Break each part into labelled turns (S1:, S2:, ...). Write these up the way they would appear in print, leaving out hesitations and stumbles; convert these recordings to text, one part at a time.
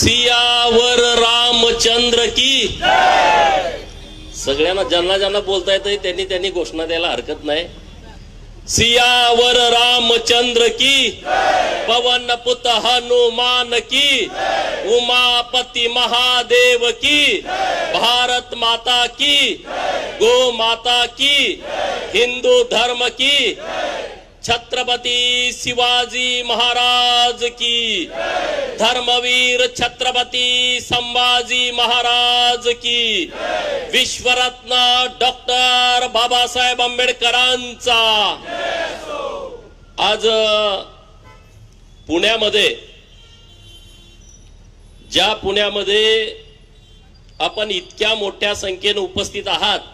S1: सियावर रामचंद्र की सगळ्यांना ज्यांना ज्यांना बोलता येतं त्यांनी त्यांनी घोषणा द्यायला हरकत नाही। सियावर रामचंद्र की पवन पुत हनुमान की उमापति महादेव की भारत माता की गो माता की हिंदू धर्म की छत्रपति शिवाजी महाराज की धर्मवीर छत्रपति संभाजी महाराज की विश्वरत्न डॉक्टर बाबासाहेब आंबेडकरांचा। आज पुण्यामध्ये ज्या पुण्यामध्ये आपण इतक्या मोठ्या संख्येने उपस्थित आहात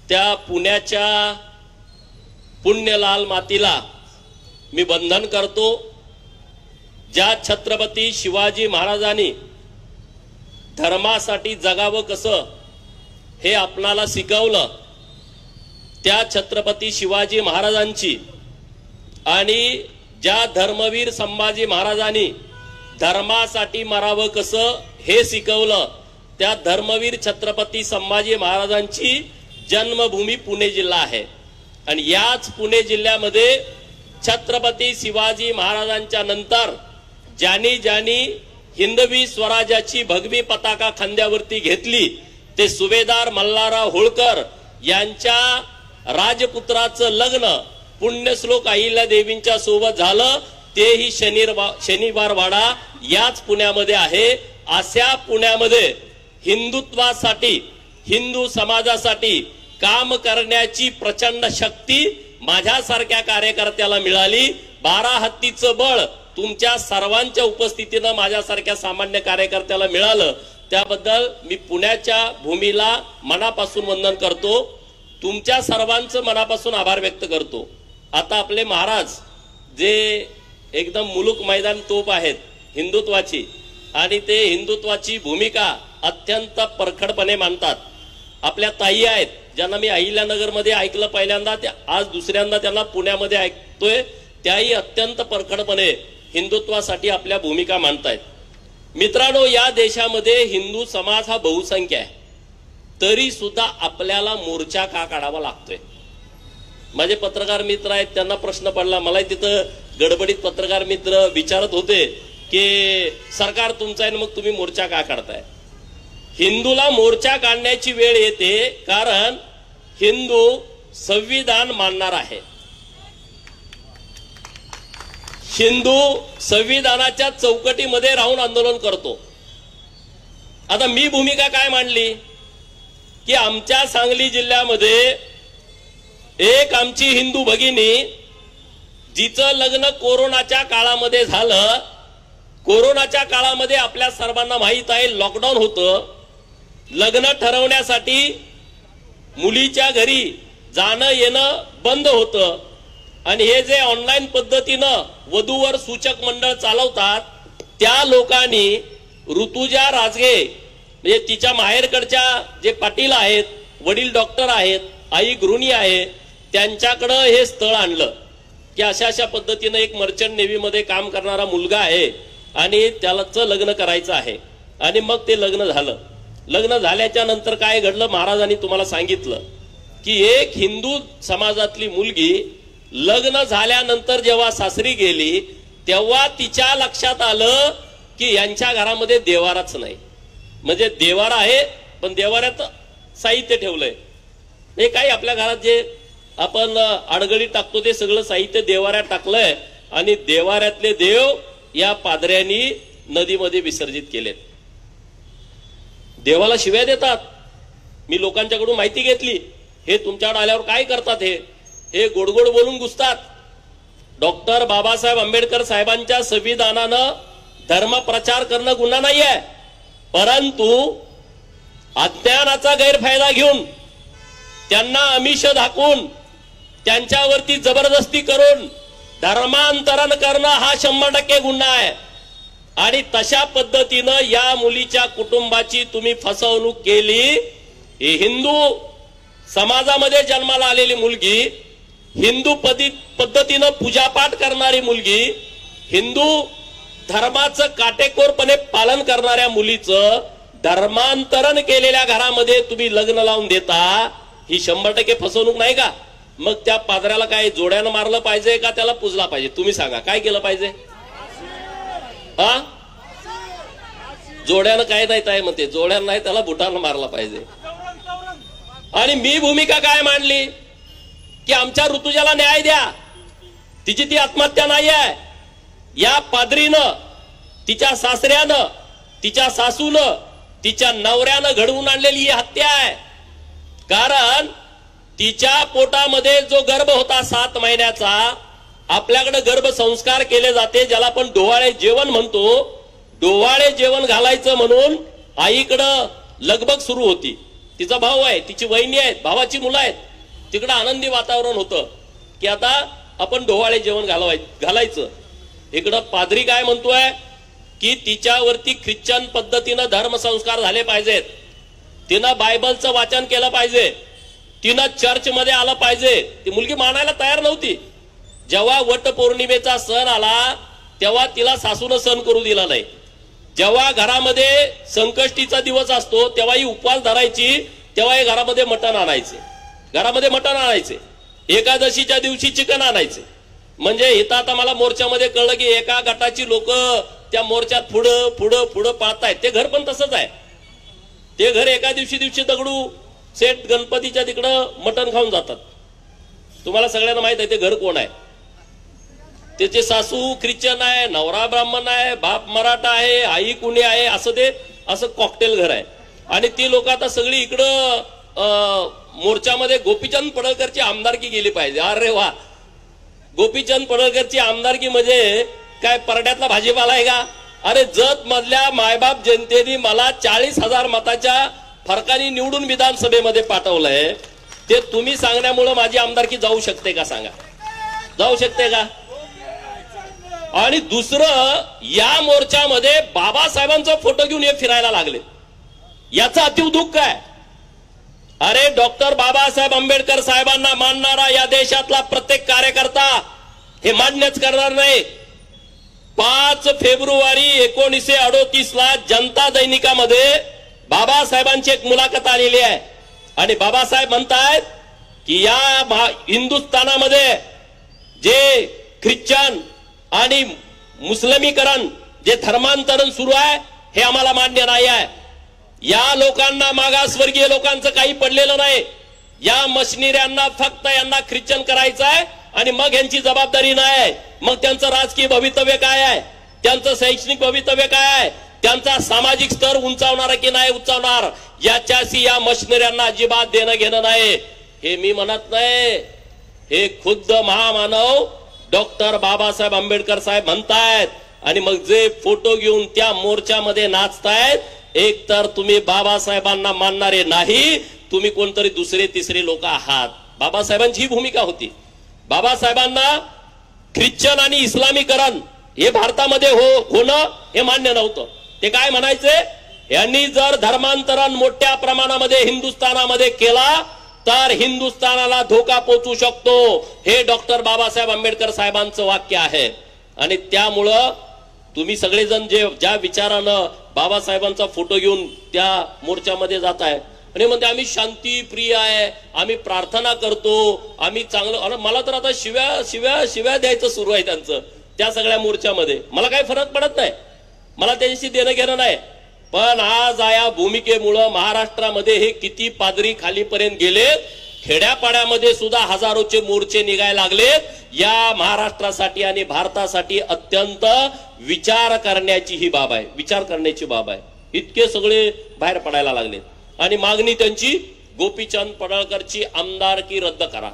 S1: त्या पुण्याच्या पुण्यलाल मातीला मी वंदन करतो। ज्या छत्रपती शिवाजी महाराजांनी धर्मासाठी जगावं कसं हे आपणाला शिकवलं त्या छत्रपती शिवाजी महाराजांची आणि ज्या धर्मवीर संभाजी महाराजांनी धर्मासाठी मरावं कसं हे शिकवलं त्या धर्मवीर छत्रपती संभाजी महाराजांची जन्मभूमी पुणे जिल्हा आहे। आणि याच पुणे जिल्ह्यामध्ये छत्रपती शिवाजी महाराजांच्या नंतर ज्यांनी ज्यांनी हिंदवी स्वराज्याची भगवी पताका खांद्यावरती घेतली ते सुभेदार मल्हारराव होळकर यांच्या राजपुत्राचं लग्न पुण्यश्लोक अहिल्या देवींच्या सोबत झालं। तेही शनिवार वाडा याच पुण्यामध्ये आहे। अशा पुण्यामध्ये हिंदुत्वासाठी हिंदू समाजासाठी काम करण्याची प्रचंड शक्ती माझ्यासारख्या कार्यकर्त्याला मिळाली। 12 हत्तीचं बळ तुमच्या सर्वांच्या उपस्थितीनं माझ्यासारख्या सामान्य कार्यकर्त्याला मिळालं त्याबद्दल मी पुण्याच्या भूमीला मनापासून वंदन करतो। तुमच्या सर्वांचं मनापासून आभार व्यक्त करतो। आता आपले महाराज जे एकदम मुलूक मैदान तोप आहेत हिंदुत्वाची आणि ते हिंदुत्वाची भूमिका अत्यंत परखडपणे मानतात। आपल्या ताई आहेत ज्यांना मी अहिल्यानगर मध्ये ऐकलं पहिल्यांदा आज दुसऱ्यांदा त्यांना पुण्यामध्ये ऐकतोय त्याही अत्यंत परखडपणे हिंदुत्वासाठी आपल्या भूमिका मांडतायत। मित्रांनो या देशामध्ये हिंदू समाज हा बहुसंख्य आहे तरी सुद्धा आपल्याला मोर्चा का काढावा लागतोय। माझे पत्रकार मित्र आहेत त्यांना प्रश्न पडला मला तिथं गडबडीत पत्रकार मित्र विचारत होते की सरकार तुमचं आहे मग तुम्ही मोर्चा का काढताय। हिंदूला मोर्चा काढण्याची वेळ येते कारण हिंदू संविधान मानणार आहे। हिंदू संविधानाच्या चौकटीमध्ये राहून आंदोलन करतो। आता मी भूमिका काय मांडली की आमच्या सांगली जिल्ह्यामध्ये एक आमची हिंदू भगिनी जिचं लग्न कोरोनाच्या काळामध्ये झालं। कोरोनाच्या काळामध्ये आपल्या सर्वांना माहित आहे लॉकडाऊन होतं। लग्न ठरवण्यासाठी मुलीच्या घरी जाणं येणं बंद होतं आणि हे जे ऑनलाईन पद्धतीनं वधूवर सूचक मंडळ चालवतात त्या लोकांनी ऋतुजा राजगे म्हणजे तिच्या माहेरकडच्या जे पाटील आहेत वडील डॉक्टर आहेत आई गृहिणी आहे त्यांच्याकडे हे स्थळ आणलं की अशा अशा पद्धतीनं एक मर्चंट नेव्ही मध्ये काम करणारा मुलगा आहे आणि त्यालाच लग्न करायचं आहे। आणि मग ते लग्न झालं। लग्न झाल्याच्या नंतर काय घडलं महाराजांनी तुम्हाला सांगितलं की एक हिंदू समाजातली मुलगी लग्न झाल्यानंतर जेव्हा सासरी गेली तेव्हा तिच्या लक्षात आलं की यांच्या घरामध्ये देवाराच नाही। म्हणजे देवारा आहे पण देवाऱ्यात साहित्य ठेवलंय हे काही आपल्या घरात जे आपण अडगडी टाकतो ते सगळं साहित्य देवाऱ्यात टाकलंय आणि देवाऱ्यातले देव या पादऱ्यांनी नदीमध्ये विसर्जित केलेत। देवाला शिव्या देतात। मी लोकांच्याकडून माहिती घेतली हे तुमच्याकडे आल्यावर काय करतात हे गोडगोड बोलून घुसतात। डॉक्टर बाबासाहेब आंबेडकर साहेबांच्या संविधानानं धर्म प्रचार करणं गुन्हा नाही आहे परंतु अज्ञानाचा गैरफायदा घेऊन त्यांना आमिष दाखवून त्यांच्यावरती जबरदस्ती करून धर्मांतरण करणं हा 100% गुन्हा आहे। आणि तशा पद्धतीनं या मुलीच्या कुटुंबाची तुम्ही फसवणूक केली। ही हिंदू समाजामध्ये जन्माला आलेली मुलगी हिंदू पद्धतीनं पूजापाठ करणारी मुलगी हिंदू धर्माचं काटेकोरपणे पालन करणाऱ्या मुलीचं धर्मांतरण केलेल्या घरामध्ये तुम्ही लग्न लावून देता, ही 100% फसवणूक नाही का? मग त्या पादऱ्याला काय जोड्यानं मारलं पाहिजे का त्याला पुजला पाहिजे? तुम्ही सांगा, काय केलं पाहिजे? हा, जोड्यानं काय नाही म्हणते, जोड्यानं नाही त्याला बुटानं मारला पाहिजे. आणि मी भूमिका काय मांडली की आमच्या ऋतुजाला न्याय द्या, तिची ती आत्महत्या नाही आहे. या पादरीनं, तिच्या सासऱ्यानं, तिच्या सासूनं, तिच्या नवऱ्यानं घडवून आणलेली ही हत्या आहे. कारण तिच्या पोटामध्ये जो गर्भ होता 7 महिन्याचा, आपल्याकडे गर्भसंस्कार केले जाते, ज्याला आपण डोवाळे जेवण म्हणतो. डोवाळे जेवण घालायचं म्हणून आईकडं लगबग सुरू होती. तिचा भाऊ आहे, तिची वहिनी आहेत, भावाची मुलं आहेत. तिकडं आनंदी वातावरण होतं की आता आपण डोवाळे जेवण घालायचं. इकडं पादरी काय म्हणतोय की तिच्यावरती ख्रिश्चन पद्धतीनं धर्मसंस्कार झाले पाहिजेत, तिनं बायबलचं वाचन केलं पाहिजे, तिनं चर्चमध्ये आलं पाहिजे. ती मुलगी मानायला तयार नव्हती. जेव्हा वट पौर्णिमेचा सण आला तेव्हा तिला सासूनं सण करू दिला नाही. जेव्हा घरामध्ये संकष्टीचा दिवस असतो तेव्हा ही उपवास धरायची, तेव्हा हे घरामध्ये मटण आणायचे, एकादशीच्या दिवशी चिकन आणायचे. म्हणजे इथं आता मला मोर्चामध्ये कळलं की एका गटाची लोक त्या मोर्चात पुढं पुढं पुढं पाहतायत. ते घर पण तसंच आहे. ते घर एका दिवशी दगडू सेठ गणपतीच्या तिकडं मटण खाऊन जातात. तुम्हाला सगळ्यांना माहित आहे ते घर कोण आहे. त्याचे सासू ख्रिश्चन आहे, नवरा ब्राह्मण आहे, बाप मराठा आहे, आई कुणी आहे, असं कॉकटेल घर आहे. आणि ती लोक आता सगळी इकडं मोर्चामध्ये गोपीचंद पडळकरची आमदारकी गेली पाहिजे. अरे वा, गोपीचंद पडळकरची आमदारकी म्हणजे काय परड्यातला भाजीपाला आहे का? अरे जत मधल्या मायबाप जनतेने मला 40,000 मताच्या फरकाने निवडून विधानसभेमध्ये पाठवलंय. ते तुम्ही सांगण्यामुळे माझी आमदारकी जाऊ शकते का? सांगा, जाऊ शकते का? आणि दुसरं, या मोर्चामध्ये बाबासाहेबांचा फोटो घेऊन हे फिरायला लागले. याचं अतीव दुःख आहे. अरे डॉक्टर बाबासाहेब आंबेडकर साहेबांना मानणारा या देशातला प्रत्येक कार्यकर्ता हे मान्यच करणार नाही. 5 फेब्रुवारी 1938 ला जनता दैनिकामध्ये बाबासाहेबांची एक मुलाखत आलेली आहे. आणि बाबासाहेब म्हणतायत की या हिंदुस्थानामध्ये जे ख्रिश्चन आणि मुस्लिमीकरण, जे धर्मांतरण सुरू आहे, हे आम्हाला मान्य नाही आहे. या लोकांना, मागासवर्गीय लोकांचं काही पडलेलं नाही. या मशिनऱ्यांना फक्त यांना ख्रिश्चन करायचं आहे आणि मग यांची जबाबदारी नाही. मग त्यांचं राजकीय भवितव्य काय आहे, त्यांचं शैक्षणिक भवितव्य काय आहे, त्यांचा सामाजिक स्तर उंचावणार की नाही उंचावणार, याच्याशी या मशिनऱ्यांना अजिबात देणं घेणं नाही. हे मी म्हणत नाही, हे खुद्द महामानव डॉक्टर बाबासाहेब आंबेडकर साहेब म्हणतायत. आणि मग जे फोटो घेऊन त्या मोर्चामध्ये नाचतायत, एक तर तुम्ही बाबासाहेबांना मानणारे नाही, तुम्ही कोणतरी दुसरे तिसरे लोक आहात. बाबासाहेबांची ही भूमिका होती. बाबासाहेबांना ख्रिश्चन आणि इस्लामीकरण हे भारतामध्ये होणं हे मान्य नव्हतं. ते काय म्हणायचे, यांनी जर धर्मांतरण मोठ्या प्रमाणामध्ये हिंदुस्थानामध्ये केला तर हिंदुस्थानाला धोका पोहोचू शकतो. हे डॉक्टर बाबासाहेब आंबेडकर साहेबांचं वाक्य आहे. आणि त्यामुळं तुम्ही सगळेजण ज्या विचारानं बाबासाहेबांचा फोटो घेऊन त्या मोर्चामध्ये जात आहे आणि म्हणते आम्ही शांती प्रिय आहे, आम्ही प्रार्थना करतो, आम्ही चांगलं. मला तर आता शिव्या द्यायचं सुरू आहे त्यांचं त्या सगळ्या मोर्चामध्ये. मला काही फरक पडत नाही, मला त्याच्याशी देणं घेणं नाही. पण आज या भूमिकेमुळं महाराष्ट्रामध्ये हे किती पादरी खालीपर्यंत गेले. खेड्यापाड्यामध्ये सुद्धा हजारोचे मोर्चे निघायला लागलेत. या महाराष्ट्रासाठी आणि भारतासाठी अत्यंत विचार करण्याची ही बाब आहे, विचार करण्याची बाब आहे. इतके सगळे बाहेर पडायला लागलेत. आणि मागणी त्यांची, गोपीचंद पडळकरची आमदारकी रद्द करा.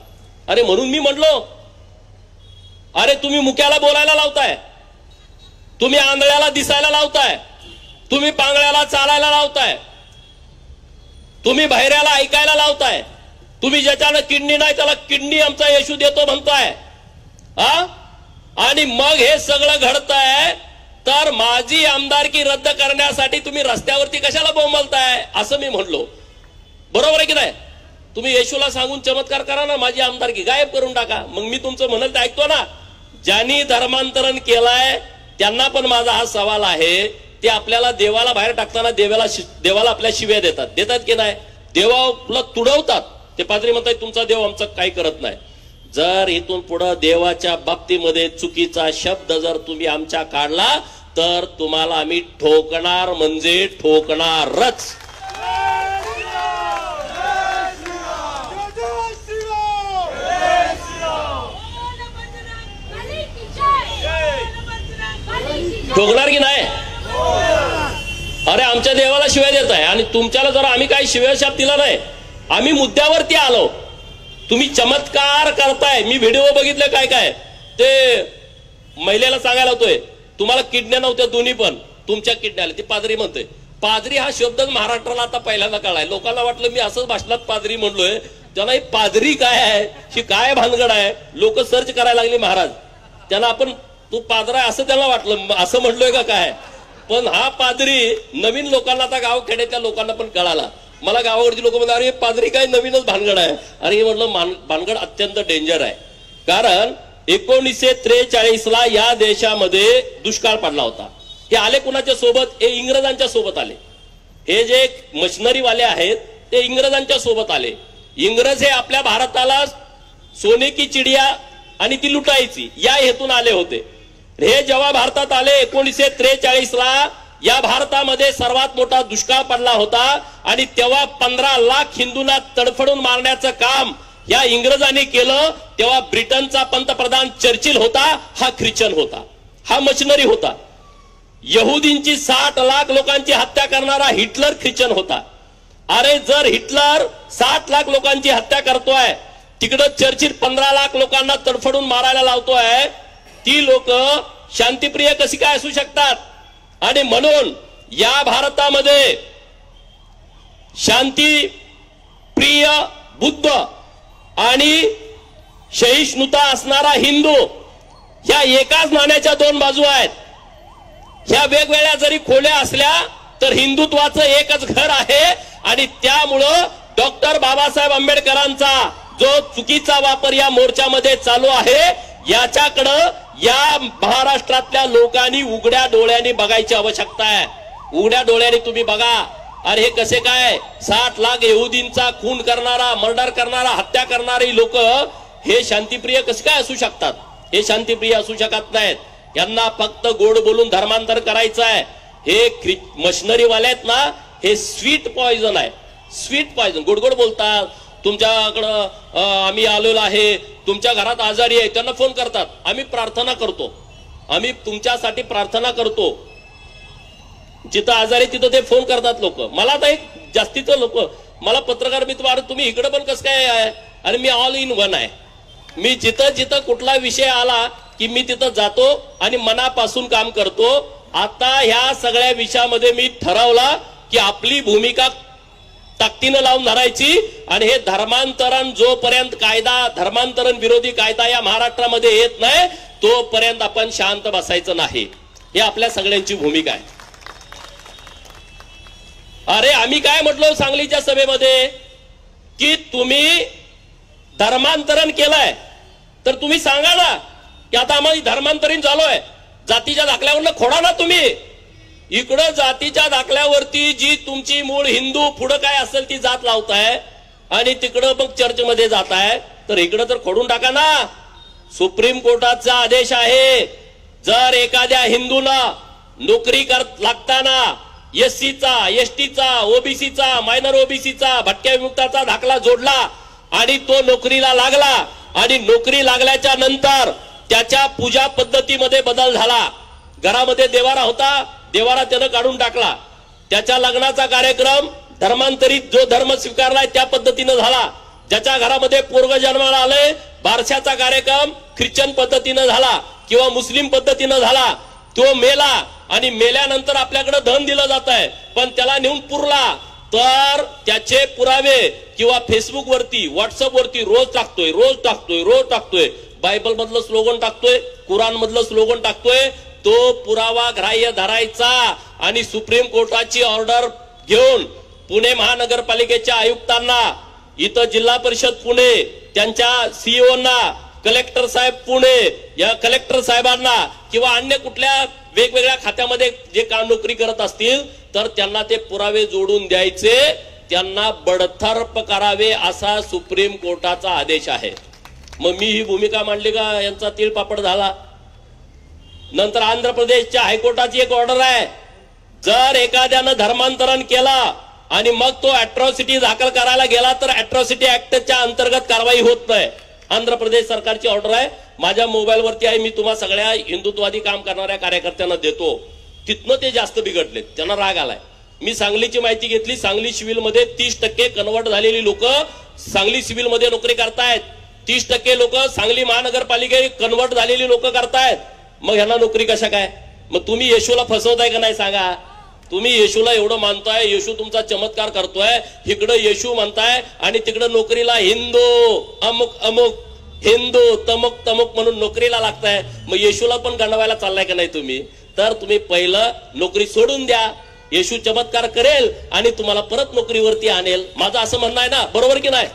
S1: अरे म्हणून मी म्हणलो, अरे तुम्ही मुक्याला बोलायला लावताय, तुम्ही आंधळ्याला दिसायला लावताय, तुम्ही पांगळ्याला चालायला लावताय, तुम्ही बहिऱ्याला ऐकायला लावताय, तुम्ही ज्याच्यानं किडनी नाही त्याला किडनी आमचा येशू देतो म्हणताय. आणि मग हे सगळं घडतंय तर माझी आमदारकी रद्द करण्यासाठी तुम्ही रस्त्यावरती कशाला बोंबलताय असं मी म्हणलो. बरोबर आहे की नाही? तुम्ही येशूला सांगून चमत्कार करा ना, माझी आमदारकी गायब करून टाका. मग मी तुमचं म्हणत ऐकतो ना, ज्यांनी धर्मांतरण केलंय त्यांना पण माझा हा सवाल आहे, ते आपल्याला देवाला बाहेर टाकताना देवाला आपल्या शिव्या देतात की नाही? देवाला तुडवतात. ते पाद्री म्हणतात तुमचा देव आमचं काही करत नाही. जर इथून पुढे देवाच्या बाबतीमध्ये चुकीचा शब्द जर तुम्ही आमच्या काढला तर तुम्हाला आम्ही ठोकणार म्हणजे ठोकणारच. ठोकणार की नाही? अरे आमच्या देवाला शिव्या देत आहे आणि तुमच्याला जर आम्ही काही शिव्याशाप दिला नाही, आम्ही मुद्द्यावरती आलो. तुम्ही चमत्कार करताय. मी व्हिडिओ बघितले काय काय ते महिलेला सांगायला होतोय तुम्हाला किडन्या नव्हत्या दोन्ही पण तुमच्या किडन्या आल्या. ती पादरी म्हणतोय. पादरी हा शब्दच महाराष्ट्राला आता पहिल्यांदा कळाय. लोकांना वाटलं मी असंच भाषणात पादरी म्हणलोय, त्यांना ही पादरी काय आहे, ही काय भानगड आहे, लोक सर्च करायला लागली महाराज. त्यांना आपण तू पादरा असं त्यांना वाटलं, असं म्हणलोय का काय. पण हा पादरी नवीन लोकांना आता गावखेड्यातल्या लोकांना पण कळाला. मला गावावरची लोक म्हणतात अरे पादरी काय नवीनच भानगड आहे. अरे हे म्हटलं भानगड अत्यंत डेंजर आहे. कारण 1943ला या देशामध्ये दुष्काळ पडला होता. हे आले कुणाच्या सोबत? हे इंग्रजांच्या सोबत आले. हे जे मशिनरीवाले आहेत ते इंग्रजांच्या सोबत आले. इंग्रज हे आपल्या भारताला सोने की चिडिया आणि ती लुटायची या हेतून आले होते. हे जेव्हा भारतात आले 1943ला या भारतामध्ये सर्वात मोठा दुष्काळ पडला होता आणि तेव्हा 15 लाख हिंदूंना तडफडून मारण्याचं काम या इंग्रजांनी केलं. तेव्हा ब्रिटनचा पंतप्रधान चर्चिल होता, हा ख्रिश्चन होता, हा मशिनरी होता. यहुदींची 60 लाख लोकांची हत्या करणारा हिटलर ख्रिश्चन होता. अरे जर हिटलर 60 लाख लोकांची हत्या करतोय, तिकडं चर्चिल 15 लाख लोकांना तडफडून मारायला लावतोय, ती लोक शांतिप्रिय कशी काय असू शकतात? आणि म्हणून या भारतामध्ये शांती प्रिय बुद्ध आणि सहिष्णुता असणारा हिंदू ह्या एकाच नाण्याच्या दोन बाजू आहेत. ह्या वेगवेगळ्या जरी खोल्या असल्या तर हिंदुत्वाचं एकच घर आहे. आणि त्यामुळं डॉक्टर बाबासाहेब आंबेडकरांचा जो चुकीचा वापर या मोर्चामध्ये चालू आहे याच्याकडं या महाराष्ट्रातल्या लोकांनी उघड्या डोळ्यांनी बघायची आवश्यकता आहे. उघड्या डोळ्यांनी तुम्ही बघा. अरे हे कसे काय 60 लाख यहुदींचा खून करणारा, मर्डर करणारा, हत्या करणारी लोक हे शांतिप्रिय कसे काय असू शकतात? हे शांतिप्रिय असू शकत नाहीत. यांना फक्त गोड बोलून धर्मांतर करायचं आहे. हे मशिनरीवाले आहेत ना, हे स्वीट पॉइझन आहे. Sweet poison. गोड गोड बोलतात. तुमच्याकडं आम्ही आलेलो आहे, तुमच्या घरात आजारी आहे, त्यांना फोन करतात, आम्ही प्रार्थना करतो, आम्ही तुमच्यासाठी प्रार्थना करतो. जिथं आजारी तिथं ते फोन करतात लोक. मला आता एक जास्तीचं लोक मला पत्रकार मित्र, तुम्ही इकडे पण कसं काय आहे? आणि मी ऑल इन वन आहे. मी जिथं जिथं कुठला विषय आला की मी तिथं जातो आणि मनापासून काम करतो. आता ह्या सगळ्या विषयामध्ये मी ठरवला की आपली भूमिका ताकदीनं लावून धरायची. आणि हे धर्मांतरण जोपर्यंत कायदा, धर्मांतरण विरोधी कायदा या महाराष्ट्रामध्ये येत नाही तोपर्यंत आपण शांत बसायचं नाही. हे आपल्या सगळ्यांची भूमिका आहे. अरे आम्ही काय म्हटलो सांगलीच्या सभेमध्ये की तुम्ही धर्मांतरण केलंय तर तुम्ही सांगा ना की आता आम्हाला धर्मांतरण झालोय, जातीच्या दाखल्यावरनं खोडा ना तुम्ही. इकडं जातीच्या दाखल्यावरती जी तुमची मूळ हिंदू पुढं काय असेल ती जात लावताय आणि तिकडं मग चर्चमध्ये जाताय, तर इकडं तर खोडून टाका ना. सुप्रीम कोर्टाचा आदेश आहे, जर एखाद्या हिंदूला नोकरी लागताना एससीचा, एसटीचा, ओबीसीचा, मायनर ओबीसीचा, भटक्या विमुक्ताचा दाखला जोडला आणि तो नोकरीला लागला आणि नोकरी लागल्याच्या नंतर त्याच्या पूजा पद्धतीमध्ये बदल झाला. घरामध्ये देवारा होता, देवारा त्यानं काढून टाकला. त्याच्या लग्नाचा कार्यक्रम धर्मांतरित जो धर्म स्वीकारलाय त्या पद्धतीनं झाला. ज्याच्या घरामध्ये पोरग जन्माला आलंय बारशाचा कार्यक्रम ख्रिश्चन पद्धतीनं झाला किंवा मुस्लिम पद्धतीनं झाला. तो मेला आणि मेल्यानंतर आपल्याकडे धन दिलं जात आहे, पण त्याला नेऊन पुरला तर त्याचे पुरावे किंवा फेसबुक वरती, व्हॉट्सअप वरती रोज टाकतोय. बायबल मधलं स्लोगन टाकतोय, कुराण मधलं स्लोगन टाकतोय. तो पुरावा ग्राह्य धरायचा आणि सुप्रीम कोर्टाची ऑर्डर घेऊन पुणे महानगरपालिकेच्या आयुक्तांना, इथं जिल्हा परिषद पुणे त्यांच्या सीईओना, कलेक्टर साहेब पुणे या कलेक्टर साहेबांना किंवा अन्य कुठल्या वेगवेगळ्या खात्यामध्ये जे काम नोकरी करत असतील तर त्यांना ते पुरावे जोडून द्यायचे, त्यांना बडतर्फ करावे असा सुप्रीम कोर्टाचा आदेश आहे. मग मी ही भूमिका मांडली का यांचा तिळपापड झाला? नंतर आंध्र प्रदेशच्या हायकोर्टाची एक ऑर्डर आहे, जर एखाद्यानं धर्मांतरण केला आणि मग तो अॅट्रॉसिटी दाखल करायला गेला तर अॅट्रॉसिटी ऍक्टच्या अंतर्गत कारवाई होत नाही. आंध्र प्रदेश सरकारची ऑर्डर आहे, माझ्या मोबाईलवरती आहे, मी तुम्हा सगळ्या हिंदुत्ववादी काम करणाऱ्या कार्यकर्त्यांना देतो. तिथनं ते जास्त बिघडले, त्यांना राग आलाय. मी सांगलीची माहिती घेतली, सांगली सिव्हिलमध्ये 30% कन्वर्ट झालेली लोक सांगली सिव्हिलमध्ये नोकरी करतायत. 30% लोक सांगली महानगरपालिकेत कन्वर्ट झालेली लोक करतायत. मग ह्यांना नोकरी कशा काय? मग तुम्ही येशूला फसवताय का नाही सांगा? तुम्ही येशूला एवढं मानताय, येशू तुमचा चमत्कार करतोय, इकडं येशू म्हणताय आणि तिकडं नोकरीला हिंदू अमुक अमुक, हिंदू तमुक तमुक म्हणून नोकरीला लागताय. मग येशूला पण गंडवायला चाललाय का नाही तुम्ही? तर तुम्ही पहिलं नोकरी सोडून द्या, येशू चमत्कार करेल आणि तुम्हाला परत नोकरीवरती आणेल. माझं असं म्हणणं आहे ना, बरोबर की नाही?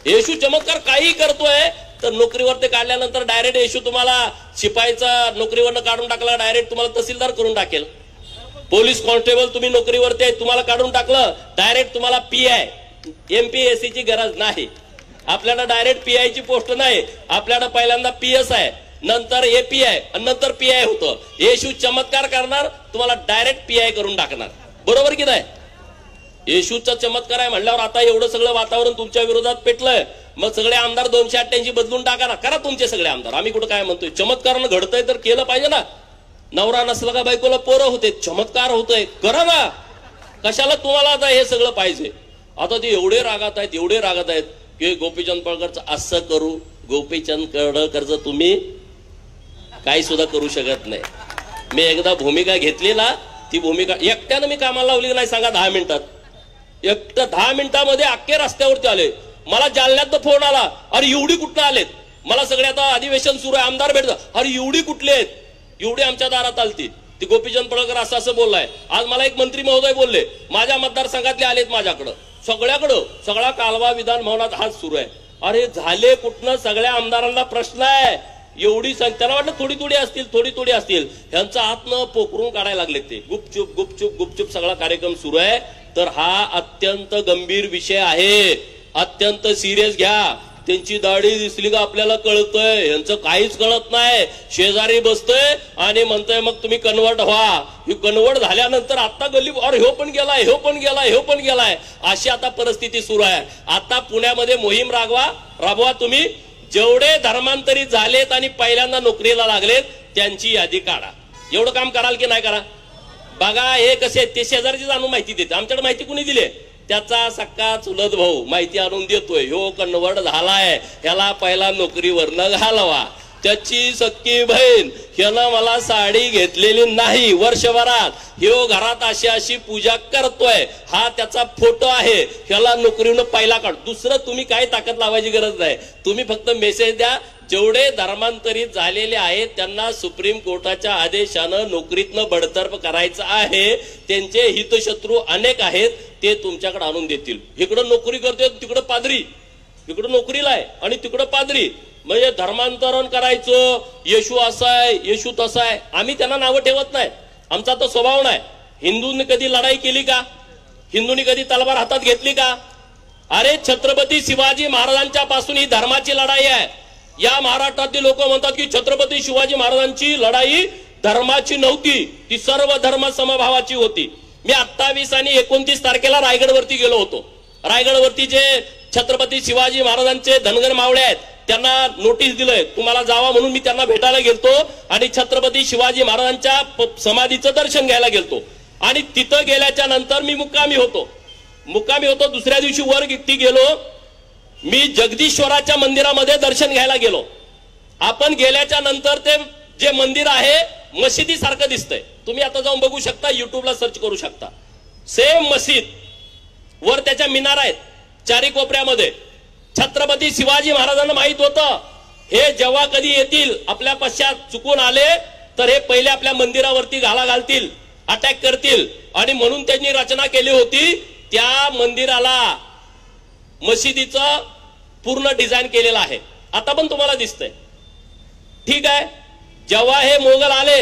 S1: येशू चमत्कार काही करतोय तर नोकरीवरती काढल्यानंतर डायरेक्ट येशू तुम्हाला शिपाईचा नोकरीवरनं काढून टाकला, डायरेक्ट तुम्हाला तहसीलदार करून टाकेल. पोलीस कॉन्स्टेबल तुम्ही नोकरीवरती आहे, तुम्हाला काढून टाकलं, डायरेक्ट तुम्हाला पीआय, एमपीएससी ची गरज नाही. आपल्याला डायरेक्ट पीआय ची पोस्ट नाही, आपल्याला पहिल्यांदा पीएस आहे, नंतर एपीआय आणि नंतर पीआय होतं. येशू चमत्कार करणार, तुम्हाला डायरेक्ट पीआय करून टाकणार. बरोबर की नाही? येशूचा चमत्कार आहे म्हणल्यावर आता एवढं सगळं वातावरण तुमच्या विरोधात पेटलंय, मग सगळे आमदार 288 बदलून टाका ना, करा तुमचे सगळे आमदार. आम्ही कुठं काय म्हणतोय? चमत्कारानं घडतंय तर केलं पाहिजे ना. नवरा नसला का बायकोला पोरं होते, चमत्कार होतोय, करा ना. कशाला तुम्हाला आता हे सगळं पाहिजे? आता ते एवढे रागात आहेत, एवढे रागात आहेत की गोपीचंद पडळकरचं असं करू. गोपीचंद पडळकरचं तुम्ही काही सुद्धा करू शकत नाही. मी एकदा भूमिका घेतली ना, ती भूमिका एकट्यानं मी कामाला लावली नाही सांगा. 10 मिनिटात, एकटं 10 मिनिटामध्ये अख्खे रस्त्यावरती आले. मला जालन्यात फोन आला, अरे एवढी कुठं आलेत? मला सगळे आता अधिवेशन सुरू आहे, आमदार भेटतात, अरे एवढी कुठले आहेत? एवढी आमच्या दारात आलती. ती गोपीचंद पडळकर असं असं बोललाय. आज मला एक मंत्री महोदय बोलले, माझ्या मतदारसंघातले आलेत माझ्याकडं, सगळ्याकडं, सगळा कालवा विधान भवनात हात सुरू आहे. अरे झाले कुठनं? सगळ्या आमदारांना प्रश्न आहे. एवढी त्यांना वाटलं थोडी थोडी असतील, थोडी थोडी असतील, ह्यांचा हातनं पोखरून काढायला लागले. ते गुपचूप गुपचूप गुपचूप सगळा कार्यक्रम सुरू आहे. तर हा अत्यंत गंभीर विषय आहे, अत्यंत सिरियस घ्या. त्यांची दाढी दिसली का आपल्याला कळतंय, यांचं काहीच कळत नाही. शेजारी बसतोय आणि म्हणतोय मग तुम्ही कन्वर्ट व्हा. ही कन्वर्ट झाल्यानंतर आता गल्ली, अरे ह्यो पण गेलाय, ह्यो पण गेलाय, ह्यो पण गेलाय, अशी आता परिस्थिती सुरू आहे. आता पुण्यामध्ये मोहीम राबवा तुम्ही. जेवढे धर्मांतरित झालेत आणि पहिल्यांदा नोकरीला लागलेत त्यांची यादी काढा. एवढं काम कराल की नाही? करा. बघा हे कसे ते शेजारची जाणून माहिती देते. आमच्याकडे माहिती कुणी दिली? त्याचा सक्का चुलत भाऊ माहिती आणून देतोय, ह्यो कन्वर्ट झालाय, ह्याला पहिला नोकरीवरनं घालवा. त्याची सख्खी बहीण, ह्यानं मला साडी घेतलेली नाही वर्षभरात, ह्यो घरात अशी अशी पूजा करतोय, हा त्याचा फोटो आहे, ह्याला नोकरीवरनं पहिला काढ. दुसरं तुम्ही काय ताकद लावायची गरज नाही. तुम्ही फक्त मेसेज द्या, जेवढे धर्मांतरित झालेले आहेत त्यांना सुप्रीम कोर्टाच्या आदेशानं नोकरीतनं बडतर्फ करायचं आहे. त्यांचे हितशत्रू अनेक आहेत, ते तुमच्याकडे आणून देतील. इकडं नोकरी करतोय, तिकडं पादरी, इकडं नोकरीला आहे आणि तिकडं पादरी. म्हणजे धर्मांतरण करायचं, येशू असा आहे, येशू तसा आहे. आम्ही त्यांना नावं ठेवत नाही, आमचा तो स्वभाव नाही. हिंदूंनी कधी लढाई केली का? हिंदूंनी कधी तलवार हातात घेतली का? अरे छत्रपती शिवाजी महाराजांच्या पासून ही धर्माची लढाई आहे. या महाराष्ट्रातील लोक म्हणतात की छत्रपती शिवाजी महाराजांची लढाई धर्माची नव्हती, ती सर्व धर्म समभावाची होती. मी 28 आणि 29 तारखेला रायगडवरती गेलो होतो. रायगडवरती जे छत्रपती शिवाजी महाराजांचे धनगर मावळे आहेत त्यांना नोटीस दिलंय तुम्हाला जावा म्हणून. मी त्यांना भेटायला गेलतो आणि छत्रपती शिवाजी महाराजांच्या समाधीचं दर्शन घ्यायला गेलतो. आणि तिथं गेल्याच्या नंतर मी मुक्कामी होतो. दुसऱ्या दिवशी वर ती गेलो, मी जगदीश्वराच्या मंदिरामध्ये दर्शन घ्यायला गेलो. आपण गेल्याच्या नंतर ते जे मंदिर आहे मशिदी सारखं दिसतंय. तुम्ही आता जाऊन बघू शकता, युट्यूबला सर्च करू शकता. सेम मशीद, वर त्याच्या मिनार आहेत चारी कोपऱ्यामध्ये. छत्रपती शिवाजी महाराजांना माहित होतं हे जेव्हा कधी येतील आपल्या पश्चात चुकून आले तर हे पहिले आपल्या मंदिरावरती घाला घालतील, अटॅक करतील. आणि म्हणून त्यांनी रचना केली होती, त्या मंदिराला मशिदीचं पूर्ण डिझाईन केलेलं आहे. आता पण तुम्हाला दिसतंय. ठीक आहे, जेव्हा हे मोगल आले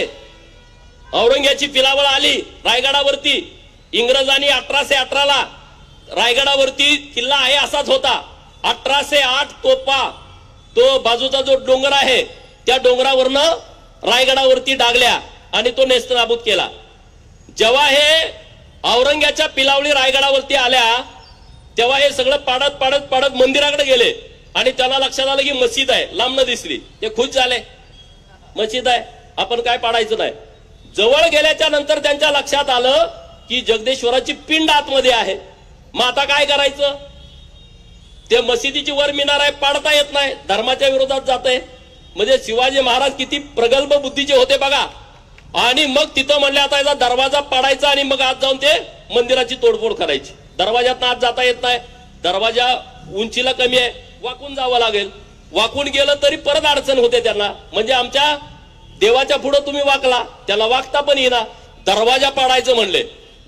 S1: औरंग्याची पिलावळ आली रायगडावरती. इंग्रजांनी 1818ला रायगडावरती किल्ला आहे असाच होता. 1808 तोफा तो बाजूचा जो डोंगर आहे त्या डोंगरावरनं रायगडावरती डागल्या आणि तो नेस्तनाबूत केला. जेव्हा हे औरंग्याच्या पिलावळी रायगडावरती आल्या तेव्हा हे सगळं पाडत पाडत पाडत मंदिराकडे गेले आणि त्यांना लक्षात आलं की मस्जिद आहे. लांबनं दिसली ते खुश झाले, मस्जिद आहे आपण काय पाडायचं नाही. जवळ गेल्याच्या नंतर त्यांच्या लक्षात आलं की जगदेश्वराची पिंड आतमध्ये आहे. मग आता काय करायचं? ते मशिदीची वर मिनार आहे, पाडता येत नाही, धर्माच्या विरोधात जाते. म्हणजे शिवाजी महाराज किती प्रगल्भ बुद्धीचे होते बघा. आणि मग तिथं म्हणले आता याचा दरवाजा पाडायचा आणि मग आत जाऊन ते मंदिराची तोडफोड करायची. दरवाजात आत जाता येत नाही, दरवाजा उंचीला कमी आहे, वाकून जावं लागेल. वाकून गेलं तरी परत अडचण होते त्यांना. म्हणजे आमच्या देवाच्या पुढे तुम्ही वाकला, त्याला वाकता पण येईना. दरवाजा पाडायचं म्हणले.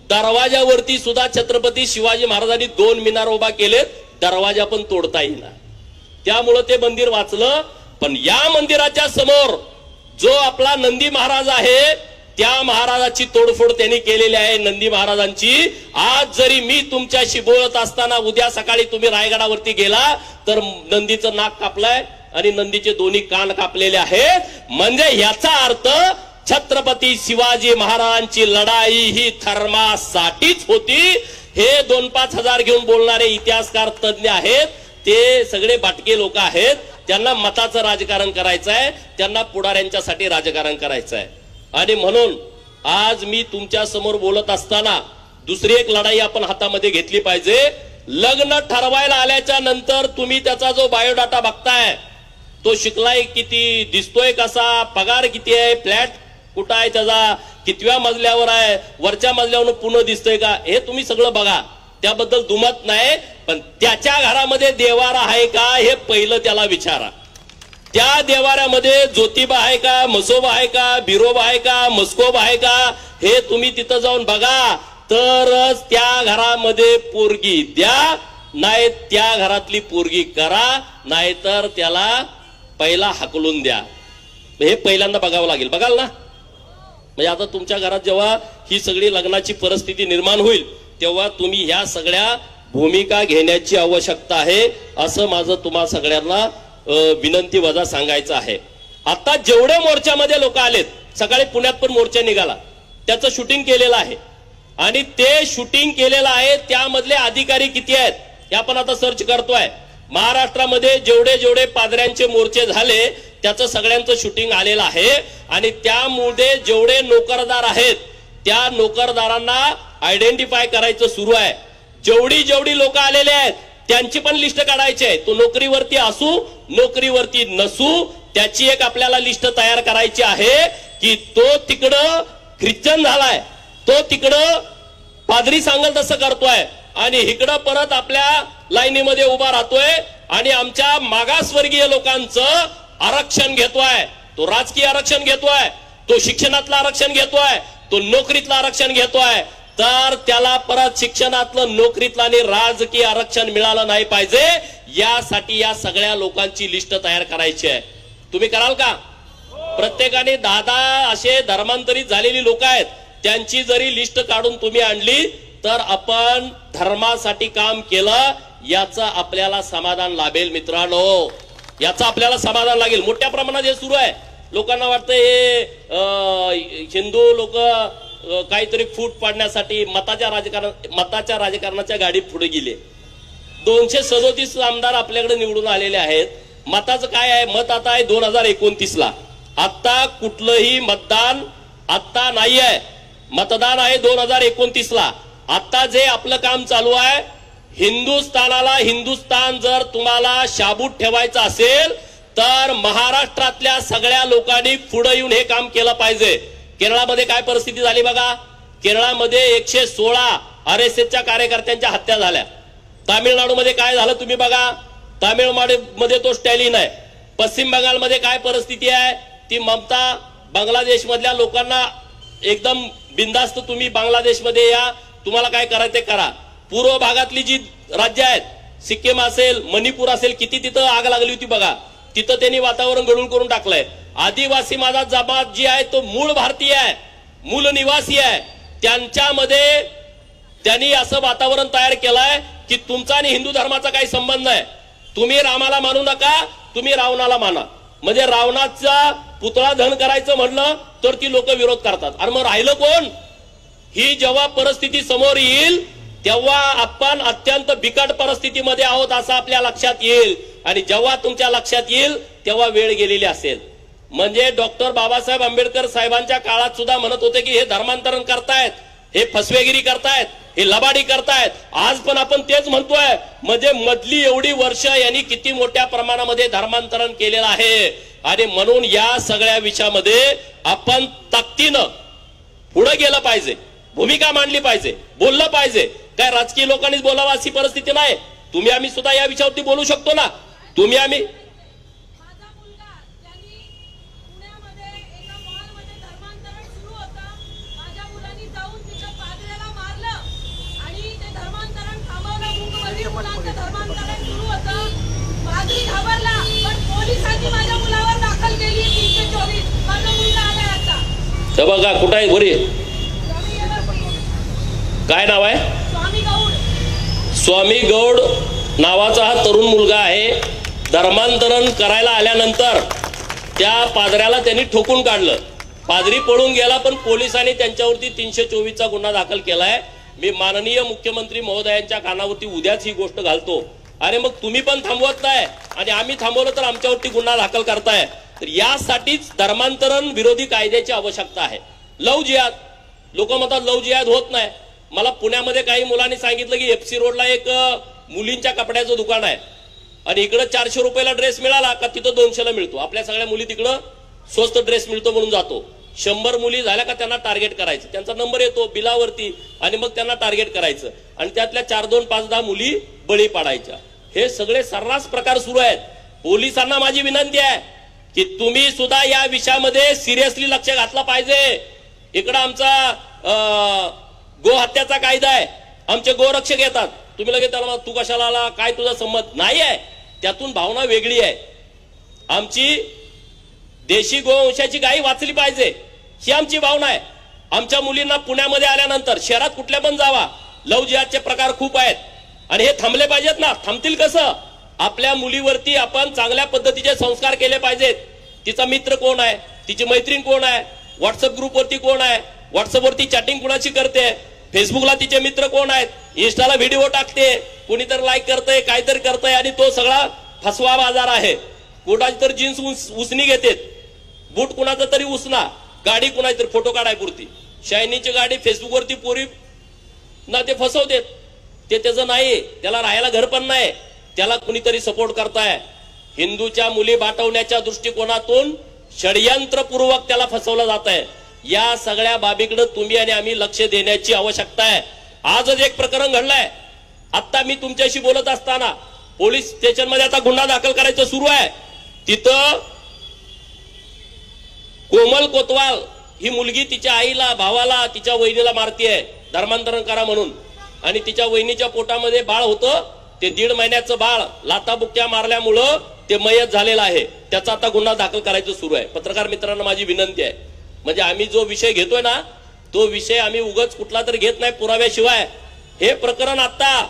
S1: दरवाजावरती सुद्धा छत्रपती शिवाजी महाराजांनी 2 मिनार उभा केलेत, दरवाजा पण तोडता येईना. त्यामुळं ते मंदिर वाचलं. पण या मंदिराच्या समोर जो आपला नंदी महाराज आहे त्या महाराजाची तोडफोड त्यांनी केलेली आहे. नंदी महाराजांची आज जरी मी तुमच्याशी बोलत असताना उद्या सकाळी तुम्ही रायगडावरती गेला तर नंदीचं नाक कापलंय आणि नंदीचे दोन्ही कान कापलेले आहेत. म्हणजे याचा अर्थ छत्रपती शिवाजी महाराजांची लढाई ही धर्मासाठीच होती. हे 2-5 हजार घेऊन बोलणारे इतिहासकार तज्ञ आहेत, ते सगळे बाटके लोक आहेत. त्यांना मताचं राजकारण करायचं आहे, त्यांना पुढाऱ्यांच्यासाठी राजकारण करायचं आहे. आणि म्हणून आज मी तुमच्या समोर बोलत असताना दुसरी एक लढाई आपण हातामध्ये घेतली पाहिजे. लग्न ठरवायला आल्याच्या नंतर तुम्ही त्याचा जो बायोडाटा बघताय, तो शिकलाय किती, दिसतोय कसा, पगार किती आहे, फ्लॅट कुठं आहे, त्याचा कितव्या मजल्यावर आहे, वरच्या मजल्यावर पुन्हा दिसतोय का, हे तुम्ही सगळं बघा. त्याबद्दल दुमत नाही. पण त्याच्या घरामध्ये देवारा आहे का हे पहिलं त्याला विचारा. त्या देवाऱ्यामध्ये ज्योतिबा आहे का, म्हसोबा आहे का, बिरोबा आहे का, मस्कोब आहे का, हे तुम्ही तिथं जाऊन बघा. तरच त्या घरामध्ये पोरगी द्या, नाही त्या घरातली पोरगी करा, नाहीतर त्याला पहिला हाकलून द्या. हे पहिल्यांदा बघावं लागेल. बघाल ना? म्हणजे आता तुमच्या घरात जेव्हा ही सगळी लग्नाची परिस्थिती निर्माण होईल तेव्हा तुम्ही ह्या सगळ्या भूमिका घेण्याची आवश्यकता आहे, असं माझं तुम्हा सगळ्यांना विनंती वजा सांगायचं आहे. आता जेवढे मोर्चामध्ये लोक आलेत, सकाळी पुण्यात पण मोर्चा निघाला, त्याचं शूटिंग केलेलं आहे. आणि ते शूटिंग केलेलं आहे त्यामधले अधिकारी किती आहेत हे आपण आता सर्च करतोय. महाराष्ट्रामध्ये जेवढे जेवढे पादऱ्यांचे मोर्चे झाले त्याचं सगळ्यांचं शूटिंग आलेलं आहे. आणि त्यामुळे जेवढे नोकरदार आहेत त्या नोकरदारांना आयडेंटिफाय करायचं सुरू आहे. जेवढी जेवढी लोक आलेले आहेत त्यांची पण लिस्ट काढायची आहे. तो नोकरीवरती असू नोकरीवरती नसू, त्याची एक आपल्याला लिस्ट तयार करायची आहे की तो तिकडं ख्रिश्चन झालाय, तो तिकडं पादरी सांगल तसं करतोय आणि इकडं परत आपल्या लाईनीमध्ये उभा राहतोय आणि आमच्या मागासवर्गीय लोकांचं आरक्षण घेतोय. तो राजकीय आरक्षण घेतोय, तो शिक्षणातलं आरक्षण घेतोय, तो नोकरीतलं आरक्षण घेतोय. तर त्याला परत शिक्षणातलं, नोकरीतलं आणि राजकीय आरक्षण मिळालं नाही पाहिजे. यासाठी या सगळ्या लोकांची लिस्ट तयार करायची आहे. तुम्ही कराल का? प्रत्येकाने 10 असे धर्मांतरित झालेली लोक आहेत, त्यांची जरी लिस्ट काढून तुम्ही आणली तर आपण धर्मासाठी काम केलं याचं आपल्याला समाधान लाभेल. मित्रांनो, याचं आपल्याला समाधान लागेल. मोठ्या प्रमाणात हे सुरू आहे. लोकांना वाटतं हे हिंदू लोक काहीतरी फूट पाडण्यासाठी मताच्या राजकारणाच्या गाडीत पुढे गेले. 237 आमदार आपल्याकडे निवडून आलेले आहेत. मताचं काय आहे? मत आता आहे 2029ला. आता कुठलंही मतदान आता नाही आहे, मतदान आहे 2029ला. आता जे आपलं काम चालू आहे, हिंदुस्थानाला, हिंदुस्थान जर तुम्हाला शाबूत ठेवायचं असेल तर महाराष्ट्रातल्या सगळ्या लोकांनी पुढे येऊन हे काम केलं पाहिजे. केरळामध्ये काय परिस्थिती झाली बघा. केरळामध्ये 116 RSSच्या कार्यकर्त्यांच्या हत्या झाल्या. तामिळनाडूमध्ये काय झालं तुम्ही बघा. तामिळनाडूमध्ये तो स्टॅलिन आहे. पश्चिम बंगालमध्ये काय परिस्थिती आहे ती ममता. बांगलादेश मधल्या लोकांना एकदम बिनधास्त तुम्ही बांगलादेशमध्ये या, तुम्हाला काय करायचं ते करा. पूर्व भागातली जी राज्य आहेत, सिक्कीम असेल, मणिपूर असेल, किती तिथं आग लागली होती बघा. तिथं त्यांनी वातावरण गळून करून टाकलंय. आदिवासी माझा जमात जी आहे तो मूळ भारतीय आहे. मूल निवासी आहे, त्यांच्यामध्ये त्यांनी असं वातावरण तयार केलंय की तुमचा आणि हिंदू धर्माचा काही संबंध नाही, तुम्ही रामाला मानू नका, तुम्ही रावणाला माना. म्हणजे रावणाचा पुतळा दहन करायचं म्हणलं तर ती लोक विरोध करतात. आणि मग राहिलं कोण? ही जेव्हा परिस्थिती समोर येईल तेव्हा आपण अत्यंत बिकट परिस्थितीमध्ये आहोत असं आपल्या लक्षात येईल. आणि जेव्हा तुमच्या लक्षात येईल तेव्हा वेळ गेलेली असेल. म्हणजे डॉक्टर बाबासाहेब आंबेडकर साहेबांच्या काळात सुद्धा म्हणत होते की हे धर्मांतरण करतायत, हे फसवेगिरी करतायत, हे लबाडी करतायत. आज पण आपण तेच म्हणतोय. म्हणजे मधली एवढी वर्ष यांनी किती मोठ्या प्रमाणामध्ये धर्मांतरण केलेलं आहे. आणि म्हणून या सगळ्या विषयामध्ये आपण ताकदीनं पुढे गेलं पाहिजे, भूमिका मांडली पाहिजे, बोललं पाहिजे. काय राजकीय लोकांनीच बोलावं अशी परिस्थिती नाही. तुम्ही आम्ही सुद्धा या विषयावरती बोलू शकतो ना. तुम्ही आम्ही बघा कुठं आहे गोरी, काय नाव आहे? स्वामी गौड नावाचा हा तरुण मुलगा आहे. धर्मांतरण करायला आल्यानंतर त्या पादऱ्याला त्यांनी ठोकून काढलं. पादरी पळून गेला पण पोलिसांनी त्यांच्यावरती 324चा गुन्हा दाखल केलाय. मी माननीय मुख्यमंत्री महोदयांच्या कानावरती उद्याच ही गोष्ट घालतो. अरे मग तुम्ही पण थांबवत नाही आणि आम्ही थांबवलं तर आमच्यावरती गुन्हा दाखल करताय. तर यासाठीच धर्मांतरण विरोधी कायद्याची आवश्यकता आहे. लव जिहाद, लोक म्हणतात लव जिहाद होत नाही. मला पुण्यामध्ये काही मुलांनी सांगितलं की एफसी रोडला एक मुलींच्या कपड्याचं दुकान आहे आणि इकडं 400 रुपयाला ड्रेस मिळाला का तिथं 200ला मिळतो. आपल्या सगळ्या मुली तिकडं स्वस्त ड्रेस मिळतो म्हणून जातो. 100 मुली झाल्या का त्यांना टार्गेट करायचं, त्यांचा नंबर येतो बिलावरती आणि मग त्यांना टार्गेट करायचं आणि त्यातल्या 4, 2, 5, 10 मुली बळी पाडायच्या. हे सगळे सर्रास प्रकार सुरू आहेत. पोलिसांना माझी विनंती आहे की तुम्ही सुद्धा या विषयामध्ये सिरियसली लक्ष घातलं पाहिजे. इकडं आमचा गो हत्याचा कायदा आहे, आमचे गोरक्षक येतात, तुम्ही लगेच त्याला तू कशाला आला, काय तुझा संमत नाही आहे. त्यातून भावना वेगळी आहे. आमची देशी गोवंशाची गायी वाचली पाहिजे ही आमची भावना आहे. आमच्या मुलींना पुण्यामध्ये आल्यानंतर शहरात कुठल्या पण जावा, लव जिहादचे प्रकार खूप आहेत आणि हे थांबले पाहिजेत ना. थांबतील कसं? आपल्या मुलीवरती आपण चांगल्या पद्धतीचे संस्कार केले पाहिजेत. तिचा मित्र कोण आहे, तिची मैत्रीण कोण आहे, व्हॉट्सअप ग्रुपवरती कोण आहे, व्हॉट्सअपवरती चॅटिंग कुणाची करते, फेसबुकला तिचे मित्र कोण आहेत, इंस्टाला व्हिडिओ टाकते, कोणीतरी लाईक करतंय, काहीतरी करतंय आणि तो सगळा फसवा बाजार आहे. कोणाची तर जीन्स उसनी घेते, बूट कुणाचा तरी उसना, गाडी कुणाची तरी फोटो काढाय पुरती, शायनीची गाडी फेसबुकवरती पोरी ना ते फसवतेत. ते त्याचं नाही, त्याला राहायला घर पण नाही, त्याला कुणीतरी सपोर्ट करताय. हिंदूच्या मुली बाटवण्याच्या दृष्टिकोनातून षडयंत्रपूर्वक त्याला फसवलं जात आहे. या सगळ्या बाबीकडे तुम्ही आणि आम्ही लक्ष देण्याची आवश्यकता आहे. आजच एक प्रकरण घडलंय. आता मी तुमच्याशी बोलत असताना पोलीस स्टेशन मध्ये आता गुन्हा दाखल करायचं सुरू आहे. तिथं कोमल कोतवाल ही मुलगी तिच्या आईला, भावाला, तिच्या वहिनीला मारतीये धर्मांतरण करा म्हणून. आणि तिच्या वहिनीच्या पोटामध्ये बाळ होतं, ते 1.5 महिन्याचं बाळ लाताबुक्क्या मारल्यामुळं ते मयत झालेलं आहे. त्याचा आता गुन्हा दाखल करायचं सुरू आहे. पत्रकार मित्रांना माझी विनंती आहे, म्हणजे आम्ही जो विषय घेतोय ना तो विषय आम्ही उगाच कुठला तर घेत नाही पुराव्याशिवाय. हे प्रकरण आता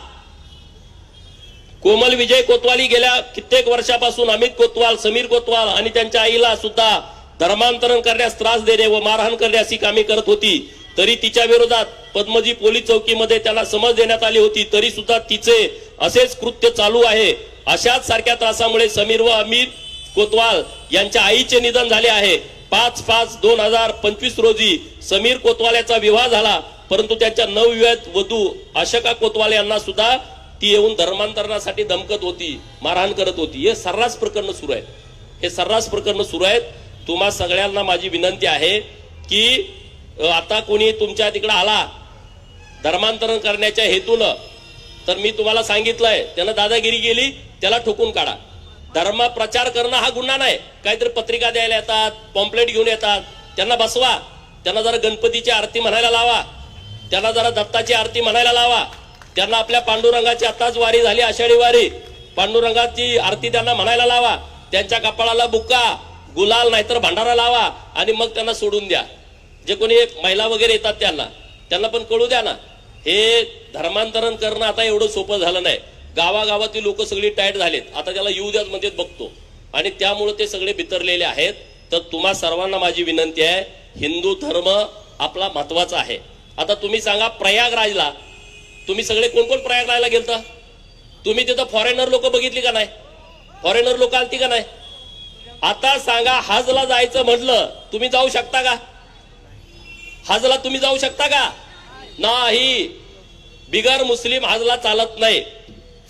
S1: कोमल विजय कोतवाली गेल्या कित्येक वर्षापासून अमित कोतवाल, समीर कोतवाल आणि त्यांच्या आईला सुद्धा धर्मांतरण करण्यास त्रास देणे व मारहाण करणे अशी कामे करत होती. तरी तिच्या विरोधात पद्मजी पोलीस चौकीमध्ये त्याला समज देण्यात आली होती, तरी सुद्धा तिचे असेच कृत्य चालू आहे. अशाच सारख्या त्रासामुळे समीर व अमित कोतवाल यांच्या आईचे निधन झाले आहे. 5/5/2025 रोजी समीर कोतवाल याचा विवाह झाला, परंतु त्यांच्या नवविवाहित वधू आशका कोतवाल यांना सुद्धा ती येऊन धर्मांतरणासाठी धमकत होती, मारहाण करत होती. हे सर्रास प्रकरण सुरू आहेत, हे सर्रास प्रकरण सुरू आहेत. तुम्हा सगळ्यांना माझी विनंती आहे की आता कोणी तुमच्या तिकडे आला धर्मांतरण करण्याच्या हेतूनं, तर मी तुम्हाला सांगितलंय त्यानं दादागिरी केली, त्याला ठोकून काढा. धर्म प्रचार करणं हा गुन्हा नाही. काहीतरी पत्रिका द्यायला येतात, पॉम्पलेट घेऊन येतात, त्यांना बसवा, त्यांना जरा गणपतीची आरती म्हणायला लावा, त्यांना जरा दत्ताची आरती म्हणायला लावा, त्यांना आपल्या पांडुरंगाची आताच वारी झाली, आषाढी वारी, पांडुरंगाची आरती त्यांना म्हणायला लावा, त्यांच्या कपाळाला बुक्का, गुलाल नाहीतर भंडारा लावा आणि मग त्यांना सोडून द्या. जे कोणी महिला वगैरे येतात त्यांना पण कळू द्या ना, हे धर्मांतरण करणं आता एवढं सोपं झालं नाही. गावागावातील लोक सगळी टाईट झालेत, आता त्याला येऊ द्याच म्हणतात बघतो, आणि त्यामुळे ते सगळे बितरलेले आहेत. तर तुम्हा सर्वांना माझी विनंती आहे, हिंदू धर्म आपला महत्वाचा आहे. आता तुम्ही सांगा, प्रयागराजला तुम्ही सगळे कोण कोण प्रयागराजला गेलता? तुम्ही तिथं फॉरेनर लोक बघितली का नाही? फॉरेनर लोक आलती का नाही? आता सांगा, हजला जायचं म्हटलं तुम्ही जाऊ शकता का? हजला तुम्ही जाऊ शकता का? नाही. बिगर मुस्लिम हजला चालत नाही.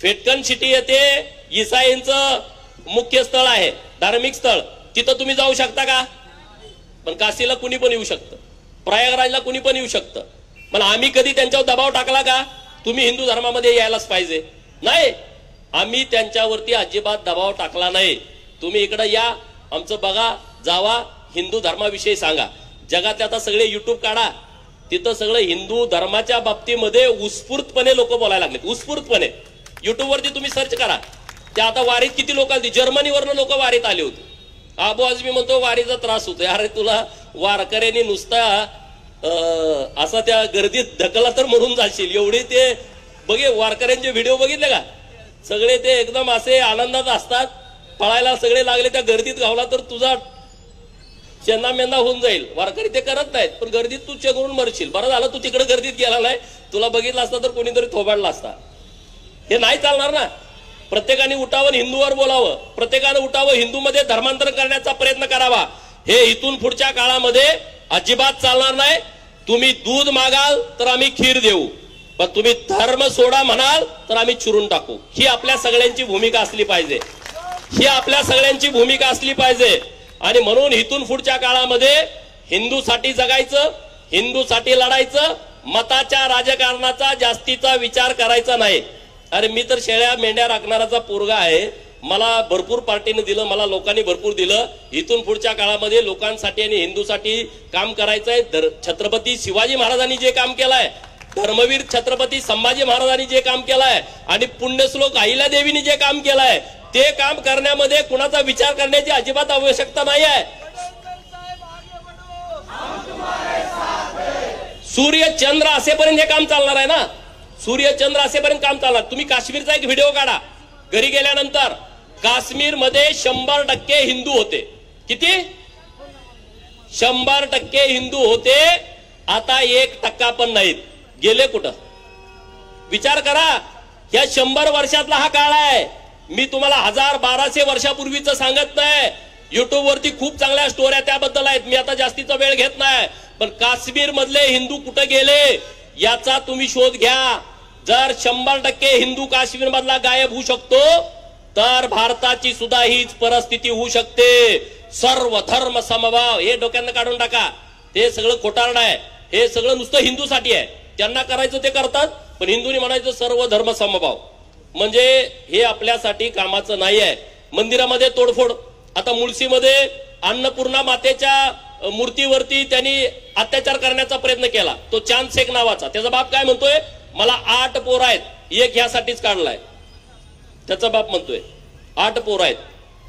S1: फेटकन सिटी येते, ईसाईंचं मुख्य स्थळ आहे, धार्मिक स्थळ, तिथं तुम्ही जाऊ शकता का? पण काशीला कुणी पण येऊ शकतं, प्रयागराजला कुणी पण येऊ शकतं. पण आम्ही कधी त्यांच्यावर दबाव टाकला का तुम्ही हिंदू धर्मामध्ये यायलाच पाहिजे? नाही, आम्ही त्यांच्यावरती अजिबात दबाव टाकला नाही. तुम्ही इकडे या, आमचं बघा, जावा, हिंदू धर्माविषयी सांगा. जगातले आता सगळे युट्यूब काढा, तिथं सगळं हिंदू धर्माच्या बाबतीमध्ये उत्स्फूर्तपणे लोक बोलायला लागलेत, उत्स्फूर्तपणे. युट्यूबवरती तुम्ही सर्च करा. त्या आता वारीत किती लोक आली, जर्मनीवरनं लोक वारीत आले होते. आबू आजमी म्हणतो वारीचा त्रास होतोय. अरे तुला वारकऱ्यांनी नुसता असा त्या गर्दीत ढकला तर म्हणून जाशील, एवढे ते बघे वारकऱ्यांचे व्हिडिओ बघितले का? सगळे ते एकदम असे आनंदात असतात, पळायला सगळे लागले, त्या गर्दीत घावला तर तुझा चेंदा मेंदा होऊन जाईल. वारकरी ते करत नाहीत, पण गर्दीत तू चेगरून मरशील. बरं झालं तू तिकडे गर्दीत गेला नाही, तुला बघितलं असता तर कोणीतरी थोबाडला असता. हे नाही चालणार ना. प्रत्येकाने उठावं, हिंदूवर बोलावं, प्रत्येकाने उठावं, हिंदूमध्ये धर्मांतरण करण्याचा प्रयत्न करावा. हे इथून पुढच्या काळामध्ये अजिबात चालणार नाही. तुम्ही दूध मागाल तर आम्ही खीर देऊ, पण तुम्ही धर्म सोडा म्हणाल तर आम्ही चिरून टाकू. ही आपल्या सगळ्यांची भूमिका असली पाहिजे, ही आपल्या सगळ्यांची भूमिका असली पाहिजे. आणि म्हणून इथून पुढच्या काळामध्ये हिंदूसाठी जगायचं, हिंदूसाठी लढायचं, मताच्या राजकारणाचा जास्तीचा विचार करायचा नाही. अरे मी तर शेळ्या मेंढ्या राखणाराचा पोरगा आहे, मला भरपूर पार्टीने दिलं, मला लोकांनी भरपूर दिलं. इथून पुढच्या काळामध्ये लोकांसाठी आणि हिंदूसाठी काम करायचंय. छत्रपती शिवाजी महाराजांनी जे काम केलंय, धर्मवीर छत्रपती संभाजी महाराजांनी जे काम केलंय, आणि पुण्यश्लोक अहिल्यादेवीने जे काम केलंय, ते काम करण्यामध्ये कुणाचा विचार करण्याची अजिबात आवश्यकता नाही आहे. सूर्य चंद्र असेपर्यंत हे काम चालणार आहे ना, सूर्य चंद्र असेपर्यंत काम चालणार. तुम्ही काश्मीरचा एक व्हिडिओ काढा, घरी गेल्यानंतर. काश्मीरमध्ये 100% हिंदू होते. किती? 100% हिंदू होते. आता 1% पण नाहीत. गेले कुठं? विचार करा. या 100 वर्षातला हा काळ आहे. मी तुम्हाला 1000-1200 वर्षापूर्वीच सांगत नाही. युट्यूब वरती खूप चांगल्या स्टोऱ्या त्याबद्दल आहेत, मी आता जास्तीचा वेळ घेत नाही. पण काश्मीर मधले हिंदू कुठे गेले याचा तुम्ही शोध घ्या. जर 100% हिंदू काश्मीर मधला गायब होऊ शकतो, तर भारताची सुद्धा हीच परिस्थिती होऊ शकते. सर्व धर्म समभाव हे डोक्यानं काढून टाका. ते सगळं खोटारड आहे. हे सगळं नुसतं हिंदूसाठी आहे. त्यांना करायचं ते करतात, पण हिंदूंनी म्हणायचं सर्व धर्म समभाव. म्हणजे हे आपल्यासाठी कामाचं नाही आहे. मंदिरामध्ये तोडफोड. आता मुळशीमध्ये अन्नपूर्णा मातेच्या मूर्तीवरती त्यांनी अत्याचार करण्याचा प्रयत्न केला. तो चांद शेख नावाचा, त्याचा बाप काय म्हणतोय, मला 8 पोर आहेत, एक ह्यासाठीच काढलाय. त्याचा बाप म्हणतोय 8 पोर आहेत.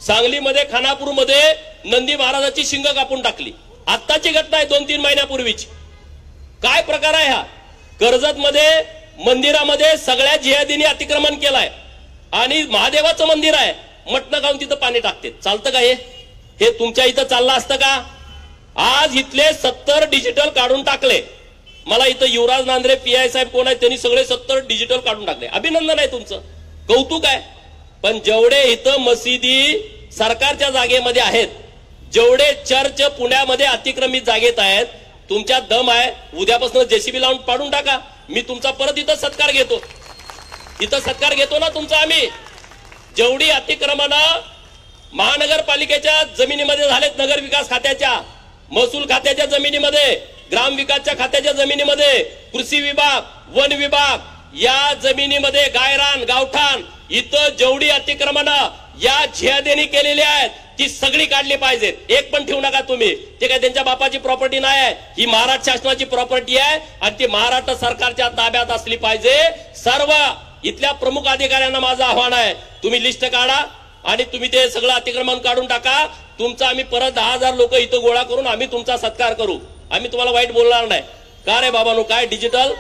S1: सांगलीमध्ये खानापूरमध्ये नंदी महाराजाची शिंग कापून टाकली. आत्ताची घटना आहे, 2-3 महिन्यापूर्वीची. काय प्रकार आहे हा? कर्जत मध्ये मंदिरामध्ये सगळ्या जिहादींनी अतिक्रमण केलाय, आणि महादेवाचं मंदिर आहे, मटण खाऊन तिथं पाणी टाकते. चालतं का हे तुमच्या इथं चाललं असतं का? आज इथले 70 डिजिटल काढून टाकले. मला इथं युवराज नांद्रे PI साहेब कोण आहेत, त्यांनी सगळे 70 डिजिटल काढून टाकले. अभिनंदन आहे तुमचं, कौतुक आहे. पण जेवढे इथं मशिदी सरकारच्या जागेमध्ये आहेत, जेवढे चर्च पुण्यामध्ये अतिक्रमित जागेत आहेत, तुमच्यात दम आहे, उद्यापासून JCB लावून पाडून टाका. मी तुमचा परत इथं सत्कार घेतो, इथं सत्कार घेतो ना तुमचा आम्ही. जेवढी अतिक्रमणं महानगरपालिकेच्या जमिनीमध्ये झालेत, नगर विकास खात्याच्या, महसूल खात्याच्या जमिनीमध्ये, ग्राम विकासच्या खात्याच्या जमिनीमध्ये, कृषी विभाग, वन विभाग या जमिनीमध्ये, गायरान, गावठाण, इथं जेवढी अतिक्रमणं या जिहादींनी केलेली आहेत ती सगळी काढली पाहिजेत. एक पण ठेवू नका तुम्ही. ते काय त्यांच्या बापाची प्रॉपर्टी नाही आहे, ही महाराष्ट्र शासनाची प्रॉपर्टी आहे, आणि ती महाराष्ट्र सरकारच्या ताब्यात असली पाहिजे. सर्व इथल्या प्रमुख अधिकाऱ्यांना माझं आव्हान आहे, तुम्ही लिस्ट काढा आणि तुम्ही ते सगळं अतिक्रमण काढून टाका. तुमचा आम्ही परत 10,000 लोक इथं गोळा करून आम्ही तुमचा सत्कार करू. आम्ही तुम्हाला वाईट बोलणार नाही. का रे बाबांनो, काय डिजिटल?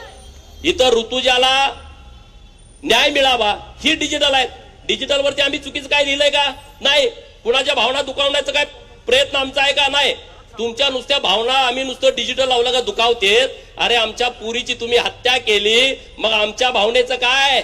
S1: इथं ऋतुजाला न्याय मिळावा ही डिजिटल आहे. डिजिटल वरती आम्ही चुकीचं काय लिहिलंय का? नाही. कुणाच्या भावना दुखावण्याचा काय प्रयत्न आमचा आहे का? नाही. तुमच्या नुसत्या भावना आम्ही नुसतं डिजिटल लावलं का दुखावते? अरे आमच्या पुरीची तुम्ही हत्या केली, मग आमच्या भावनेचं काय?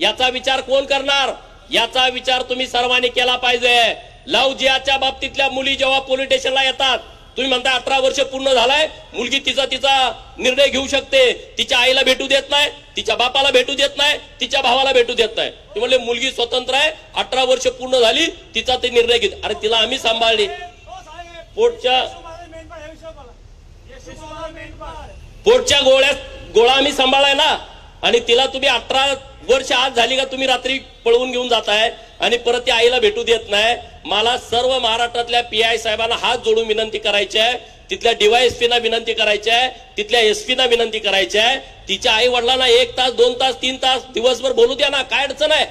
S1: याचा विचार कोण करणार? याचा विचार तुम्ही सर्वांनी केला पाहिजे. लव्ह जिहादच्या बाबतीतल्या मुली जेव्हा पोलीस स्टेशनला येतात, तुम्ही म्हणता 18 वर्ष पूर्ण झालाय, मुलगी तिचा निर्णय घेऊ शकते, तिच्या आईला भेटू देत नाही, तिच्या बापाला भेटू देत नाही, तिच्या भावाला भेटू देत नाही. ते म्हणले मुलगी स्वतंत्र आहे, 18 वर्ष पूर्ण झाली, तिचा ते निर्णय घेत. अरे तिला आम्ही सांभाळली. पोटच्या गोळा आम्ही सांभाळाय ना. आणि तिला तुम्ही 18 वर्ष आज झाली का तुम्ही रात्री पळवून घेऊन जाताय आणि परत त्या आईला भेटू देत नाही. मला सर्व महाराष्ट्रातल्या PI साहेबांना हात जोडून विनंती करायची आहे, तिथल्या DYSP ना विनंती करायची आहे, तिथल्या SP ना विनंती करायची आहे, तिच्या आई वडिलांना 1 तास 2 तास 3 तास दिवसभर बोलू द्या ना. काय अडचण आहे?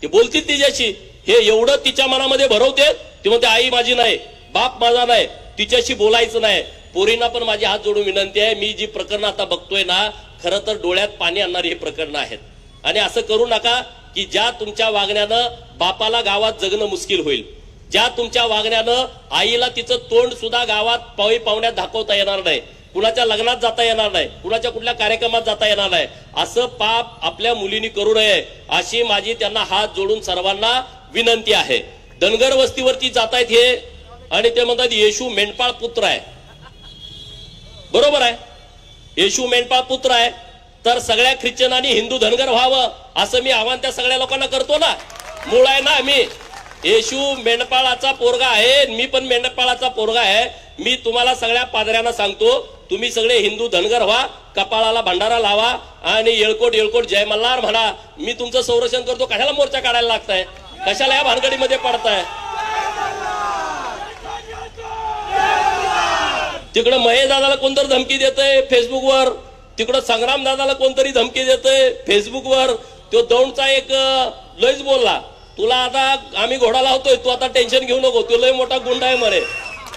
S1: ते बोलतील तिच्याशी. हे एवढं तिच्या मनामध्ये भरवते, ती म्हणते आई माझी नाही, बाप माझा नाही, तिच्याशी बोलायचं नाही. पोरींना पण माझी हात जोडून विनंती आहे, मी जी प्रकरणं आता बघतोय ना, खरं तर डोळ्यात पाणी आणणारी ही प्रकरणं आहेत. आणि असं करू नका की ज्या तुमच्या वागण्यानं बापाला गावात जगणं मुश्किल होईल, ज्या तुमच्या वागण्यानं आईला तिचं तोंड सुद्धा गावात पाहुण्यात दाखवता येणार नाही, कुणाच्या लग्नात जाता येणार नाही, कुणाच्या कुठल्या कार्यक्रमात जाता येणार नाही. असं पाप आपल्या मुलींनी करू नये अशी माझी त्यांना हात जोडून सर्वांना विनंती आहे. धनगर वस्तीवरती जातायत हे आणि ते म्हणतात येशू मेंढपाळ पुत्र आहे. बरोबर आहे, येशू मेंढपाळ पुत्र आहे, तर सगळ्या ख्रिश्चनांनी हिंदू धनगर व्हावं असं मी आव्हान त्या सगळ्या लोकांना करतो ना. मूळ आहे ना, मी येशू मेंढपाळाचा पोरगा आहे, मी पण मेंढपाळाचा पोरगा आहे. मी तुम्हाला सगळ्या पादऱ्यांना सांगतो, तुम्ही सगळे हिंदू धनगर व्हा, कपाळाला भंडारा लावा आणि येळकोट जय मल्हार म्हणा. मी तुमचं संरक्षण करतो. कशाला मोर्चा काढायला लागताय? कशाला या भानगडीमध्ये पडताय? तिकडं महेश दादाला कोणतरी धमकी देतय फेसबुकवर, तिकडं संग्राम दादाला कोणतरी धमकी देतय फेसबुकवर. तो दौंडचा एक लयच बोलला, तुला आता आम्ही घोडा लावतोय, तू आता टेन्शन घेऊ नको, तो लय मोठा गुंड आहे मरे,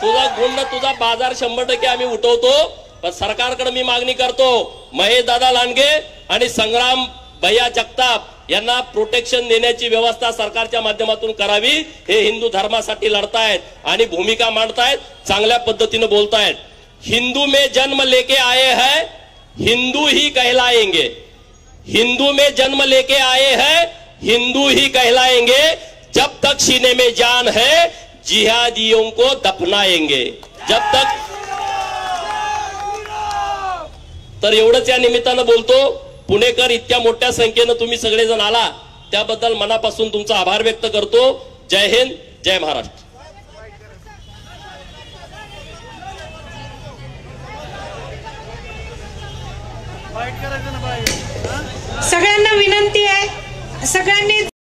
S1: तुझा गुंड तुझा बाजार 100% आम्ही उठवतो. पण सरकारकडे मी मागणी करतो, महेश दादा लांडगे आणि संग्राम भैया जगताप यांना प्रोटेक्शन देण्याची व्यवस्था सरकारच्या माध्यमातून करावी. हे हिंदू धर्मासाठी लढतायत आणि भूमिका मांडतायत, चांगल्या पद्धतीने बोलतायत. हिंदू में जन्म लेके आए हैं, हिंदू ही कहलाएंगे. हिंदू में जन्म लेके आए हैं, हिंदू ही कहलाएंगे. जब तक सीने में जान है, जिहादियों को दफनाएंगे. जब तक. तर एवढंच या निमित्तानं बोलतो. पुणेकर इतक्या मोठ्या संख्येनं तुम्ही सगळेजण आला त्याबद्दल मनापासून तुमचा आभार व्यक्त करतो. जय हिंद, जय महाराष्ट्र.
S2: सगळ्यांना विनंती आहे, सगळ्यांनी